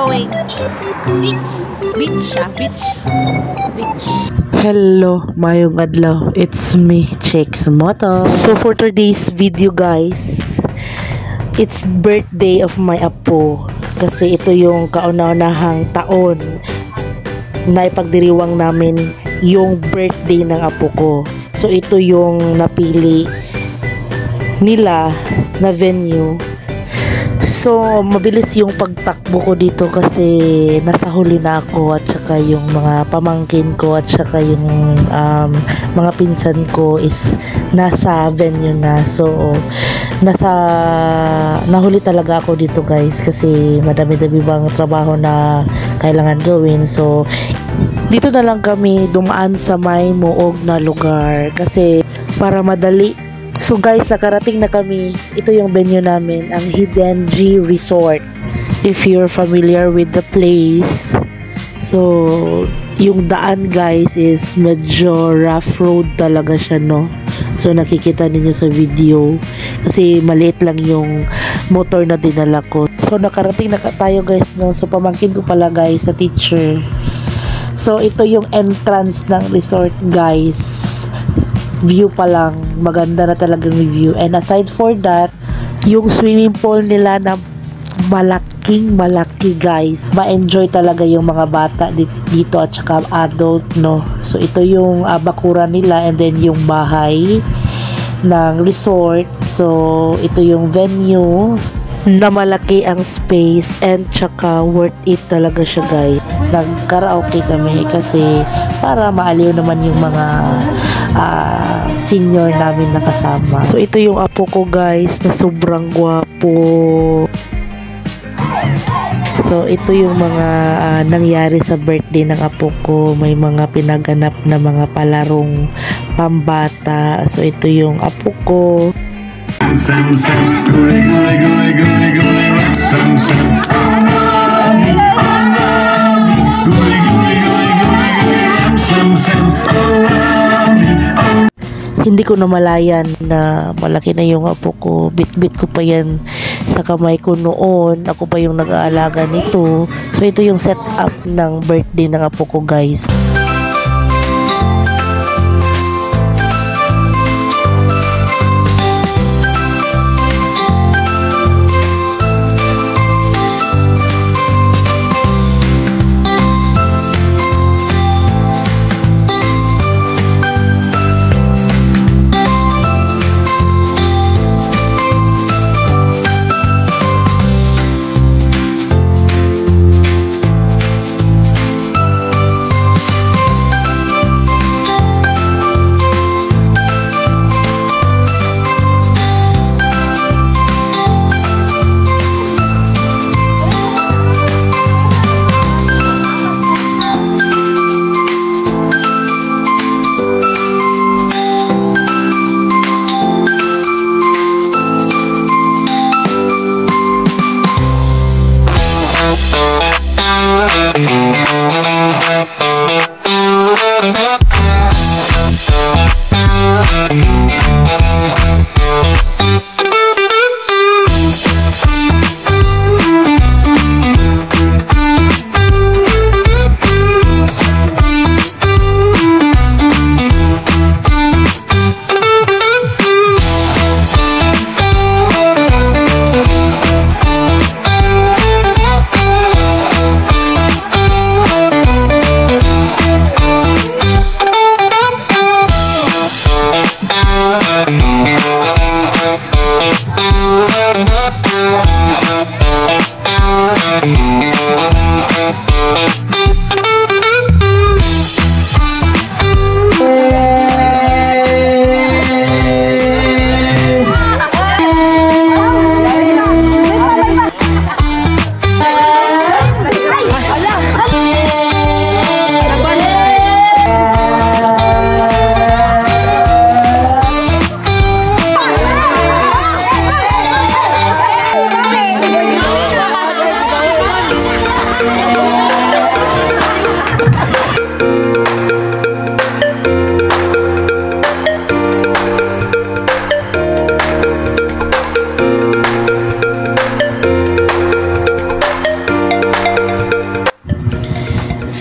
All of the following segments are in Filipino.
going? Beach. Beach. Hello, mayong adlaw. It's me, Chex Moto. So for today's video guys, it's birthday of my apo. Kasi ito yung kauna-unahang taon na ipagdiriwang namin yung birthday ng apo ko. So ito yung napili nila na venue. So mabilis yung pagtakbo ko dito kasi nasa huli na ako at saka yung mga pamangkin ko at saka yung mga pinsan ko is nasa venue na. So nahuli talaga ako dito guys kasi madami-dami bang trabaho na kailangan gawin. So dito na lang kami dumaan sa may muog na lugar kasi para madali. So guys, nakarating na kami. Ito yung venue namin, ang Hidden G Resort. If you're familiar with the place. So yung daan guys is medyo rough road talaga siya, no? So nakikita ninyo sa video kasi maliit lang yung motor na dinala ko. So nakarating na tayo guys, no? So pamangkin ko pala guys sa teacher. So ito yung entrance ng resort guys. View pa lang, maganda na talagang view. And aside for that, yung swimming pool nila na malaki guys. Ma-enjoy talaga yung mga bata dito at saka adult, no? So ito yung bakuran nila and then yung bahay ng resort. So ito yung venue na malaki ang space and tsaka worth it talaga siya guys. Nag-karaoke kami kasi para maaliw naman yung mga senior namin na kasama. So ito yung apo ko guys na sobrang gwapo. So ito yung mga nangyari sa birthday ng apo ko. May mga pinaganap na mga palarong pambata. So ito yung apo ko. Hindi ko namalayan na malaki na yung apo ko. Bit-bit ko pa yan sa kamay ko noon. Ako pa yung nag-aalaga nito. So ito yung setup ng birthday ng apo ko guys.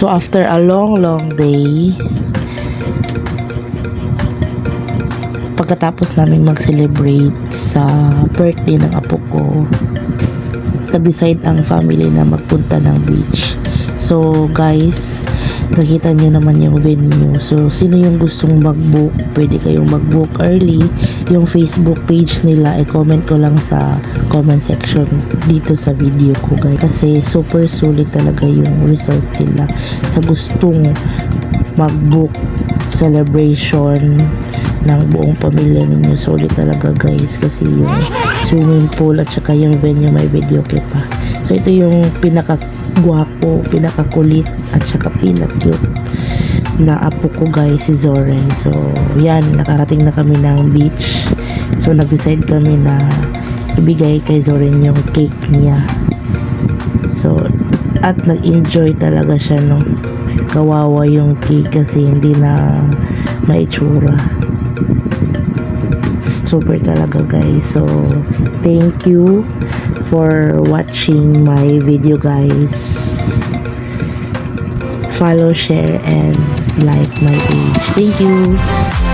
So after a long day, pagkatapos namin mag-celebrate sa birthday ng apo ko, nag-decide ang family na magpunta ng beach. So guys, nakita nyo naman yung venue. So sino yung gustong mag-book, pwede kayong mag-book early. Yung Facebook page nila, i-comment ko lang sa comment section dito sa video ko guys, kasi super sulit talaga yung resort nila. Sa gustong mag-book celebration ng buong pamilya ninyo, solid talaga guys, kasi yung swimming pool at saka yung venue may video clip pa. So ito yung pinaka-gwapo, pinaka-kulit at saka pinaka-cute na apo ko guys, si Zoren. So yan, nakarating na kami ng beach. So nag-decide kami na ibigay kay Zoren yung cake niya. So at nag-enjoy talaga siya, no. Kawawa yung cake kasi hindi na maitsura. Super talaga guys. So thank you for watching my video guys. Follow, share and like my page. Thank you.